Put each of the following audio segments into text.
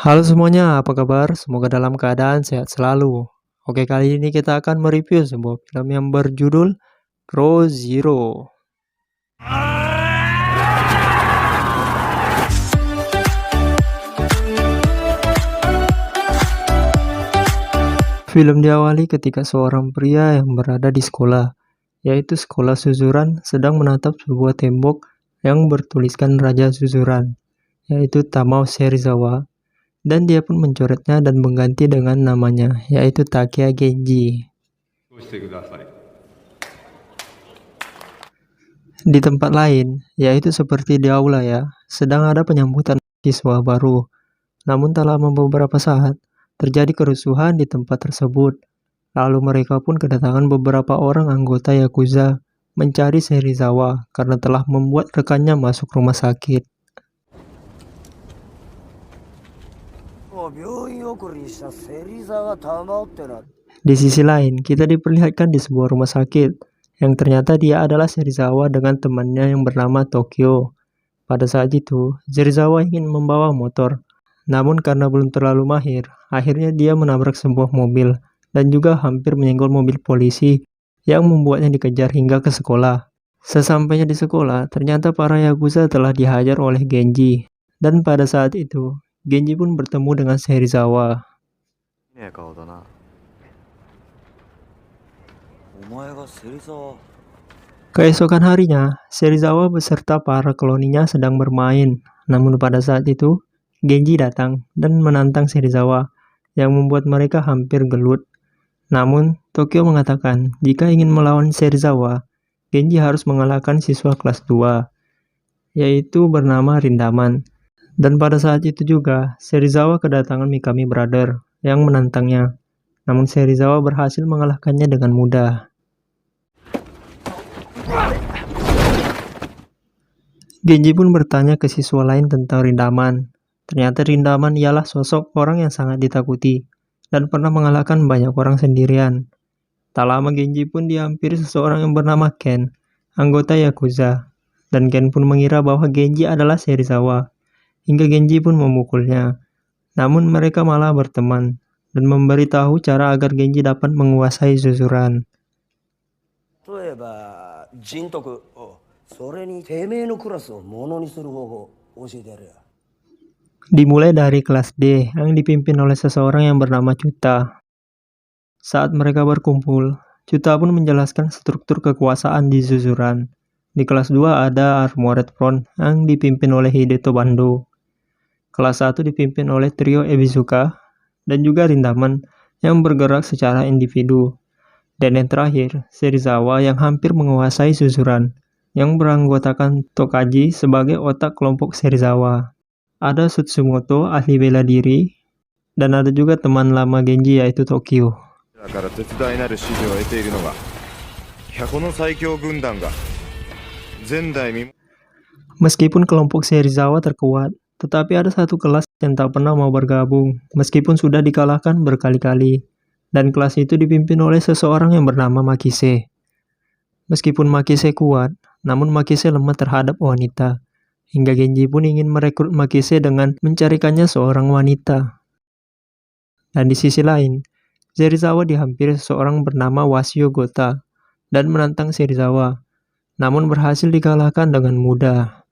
Halo semuanya, apa kabar? Semoga dalam keadaan sehat selalu. Oke, kali ini kita akan mereview sebuah film yang berjudul Crow Zero. Film diawali ketika seorang pria yang berada di sekolah, yaitu sekolah suzuran, sedang menatap sebuah tembok yang bertuliskan Raja Suzuran, yaitu Tamao Serizawa, dan dia pun mencoretnya dan mengganti dengan namanya, yaitu Takeya Genji. してください。 Di tempat lain, yaitu seperti di aula ya, sedang ada penyambutan siswa baru. Namun tak lama beberapa saat, terjadi kerusuhan di tempat tersebut. Lalu mereka pun kedatangan beberapa orang anggota Yakuza mencari Serizawa karena telah membuat rekannya masuk rumah sakit. Di sisi lain, kita diperlihatkan di sebuah rumah sakit, yang ternyata dia adalah Serizawa dengan temannya yang bernama Tokyo. Pada saat itu, Serizawa ingin membawa motor, namun karena belum terlalu mahir, akhirnya dia menabrak sebuah mobil, dan juga hampir menyenggol mobil polisi, yang membuatnya dikejar hingga ke sekolah. Sesampainya di sekolah, ternyata para Yakuza telah dihajar oleh Genji, dan pada saat itu, Genji pun bertemu dengan Serizawa. Keesokan harinya, Serizawa beserta para kloninya sedang bermain. Namun pada saat itu, Genji datang dan menantang Serizawa, yang membuat mereka hampir gelut. Namun, Tokyo mengatakan jika ingin melawan Serizawa, Genji harus mengalahkan siswa kelas 2, yaitu bernama Rindaman. Dan pada saat itu juga, Serizawa kedatangan Mikami Brother yang menantangnya. Namun Serizawa berhasil mengalahkannya dengan mudah. Genji pun bertanya ke siswa lain tentang Rindaman. Ternyata Rindaman ialah sosok orang yang sangat ditakuti dan pernah mengalahkan banyak orang sendirian. Tak lama Genji pun dihampiri seseorang yang bernama Ken, anggota Yakuza. Dan Ken pun mengira bahwa Genji adalah Serizawa, hingga Genji pun memukulnya. Namun mereka malah berteman dan memberitahu cara agar Genji dapat menguasai Suzuran. Dimulai dari kelas D yang dipimpin oleh seseorang yang bernama Chuta. Saat mereka berkumpul, Chuta pun menjelaskan struktur kekuasaan di Suzuran. Di kelas 2 ada Armored Front yang dipimpin oleh Hideto Bando. Kelas 1 dipimpin oleh trio Ebizuka dan juga Rindaman yang bergerak secara individu. Dan yang terakhir, Serizawa yang hampir menguasai Suzuran, yang beranggotakan Tokaji sebagai otak kelompok Serizawa. Ada Sutsumoto, ahli bela diri, dan ada juga teman lama Genji yaitu Tokyo. Meskipun kelompok Serizawa terkuat, tetapi ada satu kelas yang tak pernah mau bergabung, meskipun sudah dikalahkan berkali-kali. Dan kelas itu dipimpin oleh seseorang yang bernama Makise. Meskipun Makise kuat, namun Makise lemah terhadap wanita. Hingga Genji pun ingin merekrut Makise dengan mencarikannya seorang wanita. Dan di sisi lain, Serizawa dihampiri seseorang bernama Wasio Gota dan menantang Serizawa, namun berhasil dikalahkan dengan mudah.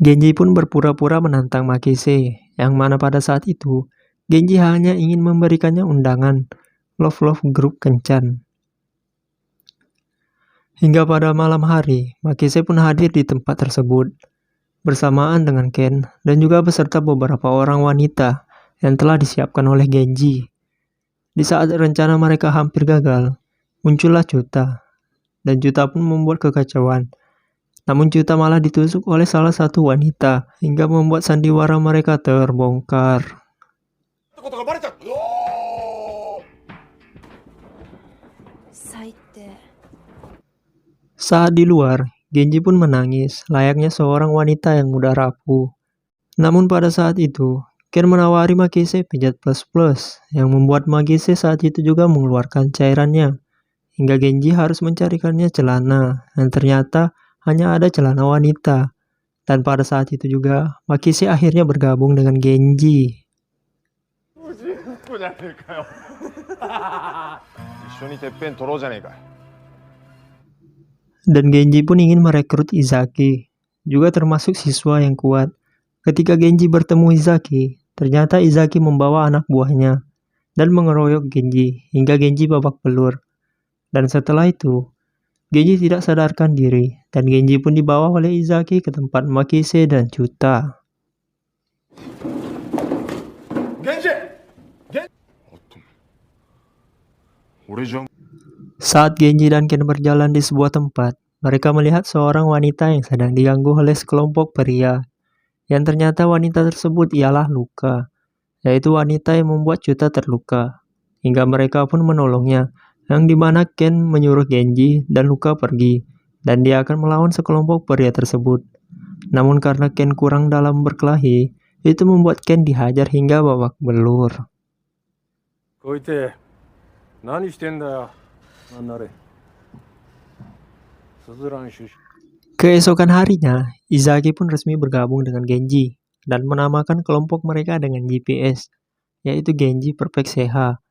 Genji pun berpura-pura menantang Makise, yang mana pada saat itu, Genji hanya ingin memberikannya undangan Love Group Kencan. Hingga pada malam hari, Makise pun hadir di tempat tersebut, bersamaan dengan Ken dan juga beserta beberapa orang wanita yang telah disiapkan oleh Genji. Di saat rencana mereka hampir gagal, muncullah Chuta, dan Chuta pun membuat kekacauan. Namun Chuta malah ditusuk oleh salah satu wanita, hingga membuat sandiwara mereka terbongkar. Saat di luar, Genji pun menangis, layaknya seorang wanita yang mudah rapuh. Namun pada saat itu, Ken menawari Makise pijat plus-plus, yang membuat Makise saat itu juga mengeluarkan cairannya, hingga Genji harus mencarikannya celana, dan ternyata hanya ada celana wanita. Dan pada saat itu juga, Makise akhirnya bergabung dengan Genji. 子じゃねえかよ一緒にてっぺん取ろうじゃねえか。 Dan Genji pun ingin merekrut Izaki, juga termasuk siswa yang kuat. Ketika Genji bertemu Izaki, ternyata Izaki membawa anak buahnya dan mengeroyok Genji hingga Genji babak belur. Dan setelah itu, Genji tidak sadarkan diri dan Genji pun dibawa oleh Izaki ke tempat Makise dan Chuta. Saat Genji dan Ken berjalan di sebuah tempat, mereka melihat seorang wanita yang sedang diganggu oleh sekelompok pria. Yang ternyata wanita tersebut ialah Luka, yaitu wanita yang membuat Chuta terluka. Hingga mereka pun menolongnya, yang dimana Ken menyuruh Genji dan Luka pergi, dan dia akan melawan sekelompok pria tersebut. Namun karena Ken kurang dalam berkelahi, itu membuat Ken dihajar hingga babak belur. Koite, nani shiten da yo? Nanare. Suzuran shushi. Keesokan harinya, Izaki pun resmi bergabung dengan Genji dan menamakan kelompok mereka dengan GPS, yaitu Genji Perfect Seha.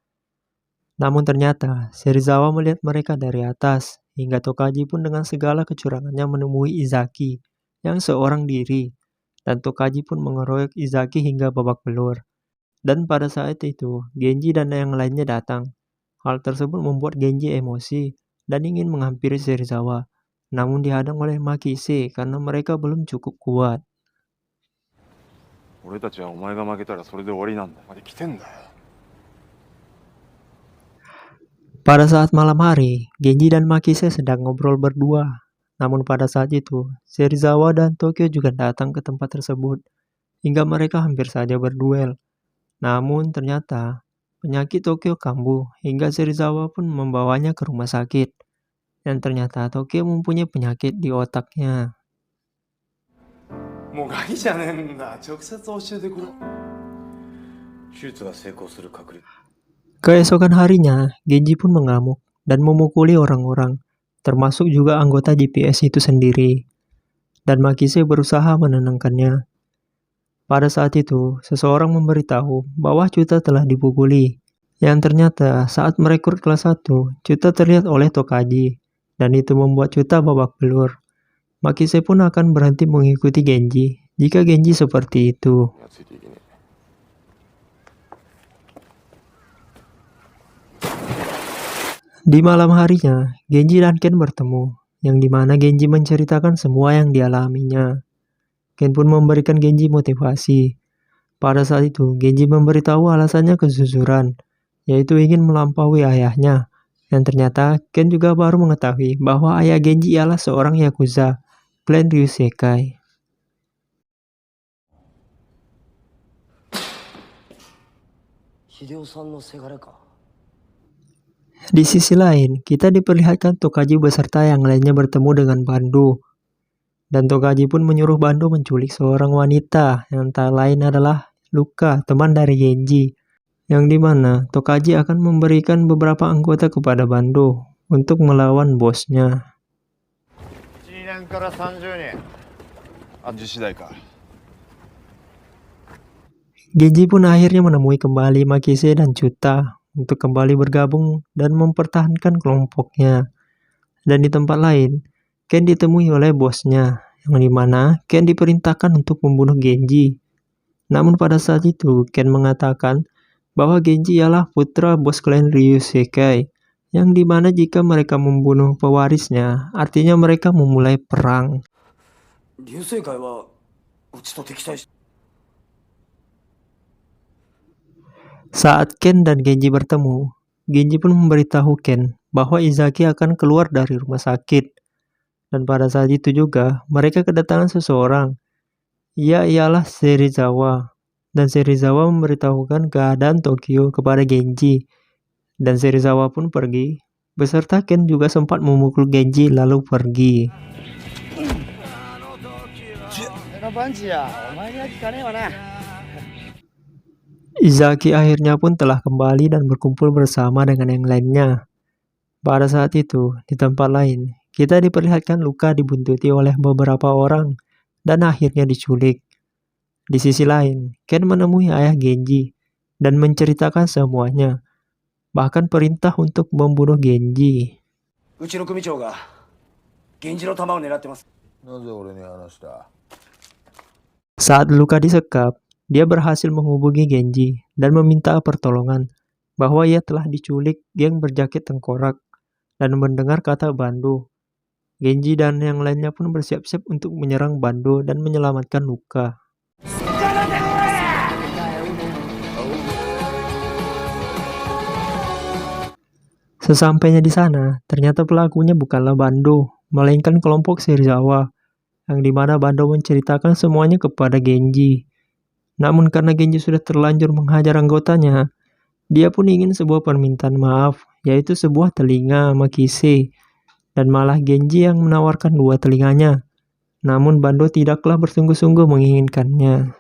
Namun ternyata, Serizawa melihat mereka dari atas, hingga Tokaji pun dengan segala kecurangannya menemui Izaki, yang seorang diri, dan Tokaji pun mengeroyok Izaki hingga babak belur. Dan pada saat itu, Genji dan yang lainnya datang. Hal tersebut membuat Genji emosi dan ingin menghampiri Serizawa, namun dihadang oleh Makise karena mereka belum cukup kuat. Pada saat malam hari, Genji dan Makise sedang ngobrol berdua. Namun pada saat itu, Serizawa dan Tokyo juga datang ke tempat tersebut, hingga mereka hampir saja berduel. Namun ternyata, penyakit Tokyo kambuh, hingga Serizawa pun membawanya ke rumah sakit. Dan ternyata Tokyo mempunyai penyakit di otaknya. Keesokan harinya, Genji pun mengamuk dan memukuli orang-orang, termasuk juga anggota GPS itu sendiri. Dan Makise berusaha menenangkannya. Pada saat itu, seseorang memberitahu bahwa Chuta telah dipukuli. Yang ternyata saat merekrut kelas 1, Chuta terlihat oleh Tokaji. Dan itu membuat Chuta babak belur. Makise pun akan berhenti mengikuti Genji jika Genji seperti itu. Di malam harinya, Genji dan Ken bertemu, yang dimana Genji menceritakan semua yang dialaminya. Ken pun memberikan Genji motivasi. Pada saat itu, Genji memberitahu alasannya kejujuran, yaitu ingin melampaui ayahnya. Dan ternyata, Ken juga baru mengetahui bahwa ayah Genji ialah seorang Yakuza, klan Ryusekai. Di sisi lain, kita diperlihatkan Tokaji beserta yang lainnya bertemu dengan Bando. Dan Tokaji pun menyuruh Bando menculik seorang wanita yang tak lain adalah Luka, teman dari Genji. Yang dimana Tokaji akan memberikan beberapa anggota kepada Bando untuk melawan bosnya. Genji pun akhirnya menemui kembali Makise dan Chuta untuk kembali bergabung dan mempertahankan kelompoknya. Dan di tempat lain, Ken ditemui oleh bosnya, yang dimana Ken diperintahkan untuk membunuh Genji. Namun pada saat itu, Ken mengatakan bahwa Genji ialah putra bos klan Ryusekai, yang dimana jika mereka membunuh pewarisnya, artinya mereka memulai perang. Saat Ken dan Genji bertemu, Genji pun memberitahu Ken bahwa Izaki akan keluar dari rumah sakit. Dan pada saat itu juga, mereka kedatangan seseorang. Ia ialah Serizawa. Dan Serizawa memberitahukan keadaan Tokyo kepada Genji. Dan Serizawa pun pergi, beserta Ken juga sempat memukul Genji lalu pergi. Izaki akhirnya pun telah kembali dan berkumpul bersama dengan yang lainnya. Pada saat itu, di tempat lain, kita diperlihatkan Luka dibuntuti oleh beberapa orang dan akhirnya diculik. Di sisi lain, Ken menemui ayah Genji dan menceritakan semuanya, bahkan perintah untuk membunuh Genji. うちの組長が源氏の玉を狙ってます。なぜ俺に話した？ Saat Luka disekap, dia berhasil menghubungi Genji dan meminta pertolongan bahwa ia telah diculik geng berjaket tengkorak dan mendengar kata Bando. Genji dan yang lainnya pun bersiap-siap untuk menyerang Bando dan menyelamatkan Luka. Sesampainya di sana, ternyata pelakunya bukanlah Bando, melainkan kelompok Serizawa, yang dimana Bando menceritakan semuanya kepada Genji. Namun karena Genji sudah terlanjur menghajar anggotanya, dia pun ingin sebuah permintaan maaf, yaitu sebuah telinga Makise, dan malah Genji yang menawarkan 2 telinganya. Namun Bando tidaklah bersungguh-sungguh menginginkannya.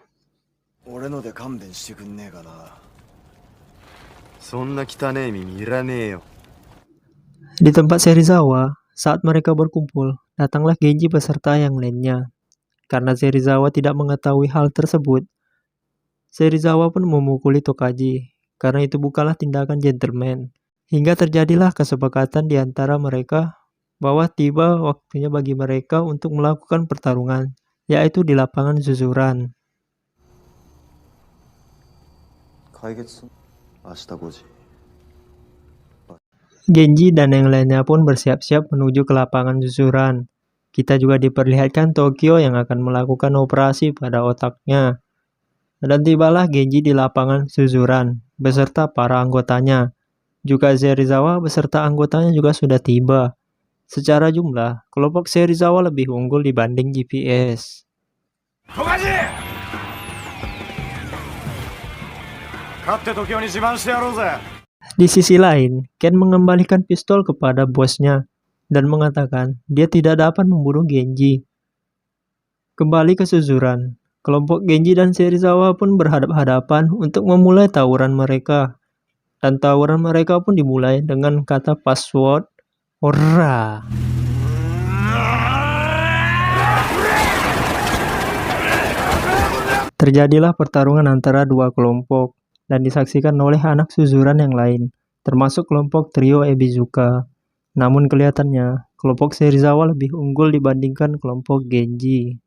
俺ので勘弁してくんねえかな。そんな汚ねえ耳いらねえよ。 Di tempat Serizawa, saat mereka berkumpul, datanglah Genji beserta yang lainnya. Karena Serizawa tidak mengetahui hal tersebut, Serizawa pun memukuli Tokaji, karena itu bukanlah tindakan gentleman. Hingga terjadilah kesepakatan di antara mereka bahwa tiba waktunya bagi mereka untuk melakukan pertarungan, yaitu di lapangan Zuzuran. 解決明日5時。 Genji dan yang lainnya pun bersiap-siap menuju ke lapangan Zuzuran. Kita juga diperlihatkan Tokyo yang akan melakukan operasi pada otaknya. Dan tibalah Genji di lapangan Zuzuran beserta para anggotanya. Juga Serizawa beserta anggotanya juga sudah tiba. Secara jumlah, kelompok Serizawa lebih unggul dibanding GPS. Tokaji! 勝って時雄に自慢してやろうぜ。 Di sisi lain, Ken mengembalikan pistol kepada bosnya dan mengatakan dia tidak dapat membunuh Genji. Kembali ke Zuzuran, kelompok Genji dan Serizawa pun berhadap-hadapan untuk memulai tawuran mereka. Dan tawuran mereka pun dimulai dengan kata password "Ora". Terjadilah pertarungan antara 2 kelompok dan disaksikan oleh anak Zuzuran yang lain, termasuk kelompok trio Ebizuka. Namun kelihatannya, kelompok Serizawa lebih unggul dibandingkan kelompok Genji.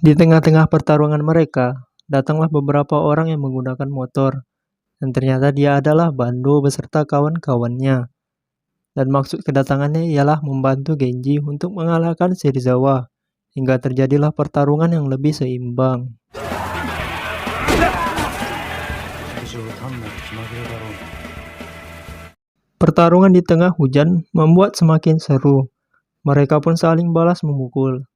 Di tengah-tengah pertarungan mereka, datanglah beberapa orang yang menggunakan motor, dan ternyata dia adalah Bando beserta kawan-kawannya. Dan maksud kedatangannya ialah membantu Genji untuk mengalahkan Serizawa, hingga terjadilah pertarungan yang lebih seimbang. Pertarungan di tengah hujan membuat semakin seru. Mereka pun saling balas memukul,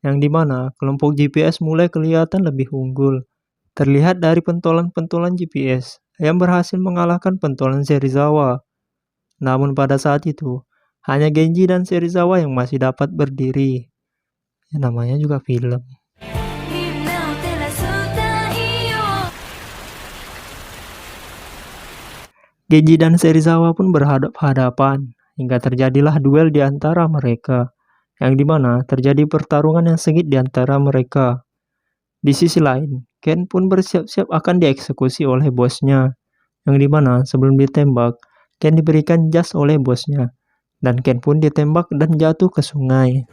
yang dimana kelompok GPS mulai kelihatan lebih unggul. Terlihat dari pentolan-pentolan GPS yang berhasil mengalahkan pentolan Serizawa. Namun pada saat itu, hanya Genji dan Serizawa yang masih dapat berdiri. Ya, namanya juga film. Genji dan Serizawa pun berhadap-hadapan, hingga terjadilah duel di antara mereka, yang dimana terjadi pertarungan yang sengit di antara mereka. Di sisi lain, Ken pun bersiap-siap akan dieksekusi oleh bosnya, yang dimana sebelum ditembak, Ken diberikan jas oleh bosnya, dan Ken pun ditembak dan jatuh ke sungai.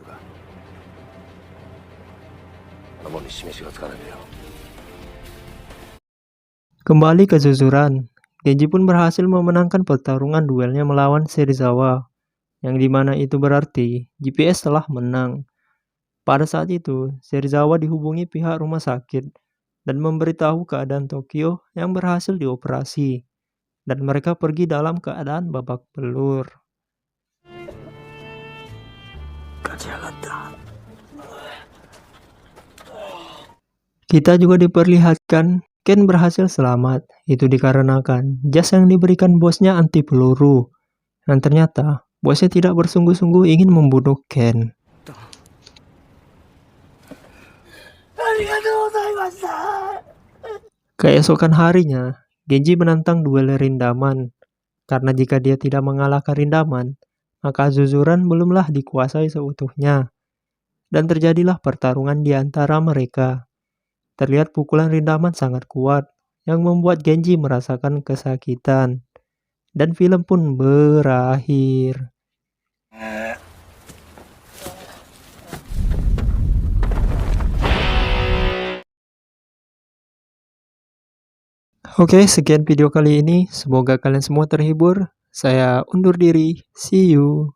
Kembali ke Zuzuran, Genji pun berhasil memenangkan pertarungan duelnya melawan Serizawa, yang dimana itu berarti GPS telah menang. Pada saat itu, Serizawa dihubungi pihak rumah sakit dan memberitahu keadaan Tokyo yang berhasil dioperasi. Dan mereka pergi dalam keadaan babak belur. Kita juga diperlihatkan Ken berhasil selamat. Itu dikarenakan jas yang diberikan bosnya anti peluru. Dan ternyata bosnya tidak bersungguh-sungguh ingin membunuh Ken. Keesokan harinya, Genji menantang duel Rindaman, karena jika dia tidak mengalahkan Rindaman, maka Zuzuran belumlah dikuasai seutuhnya. Dan terjadilah pertarungan di antara mereka. Terlihat pukulan Rindaman sangat kuat, yang membuat Genji merasakan kesakitan. Dan film pun berakhir. Oke, sekian video kali ini. Semoga kalian semua terhibur. Saya undur diri. See you.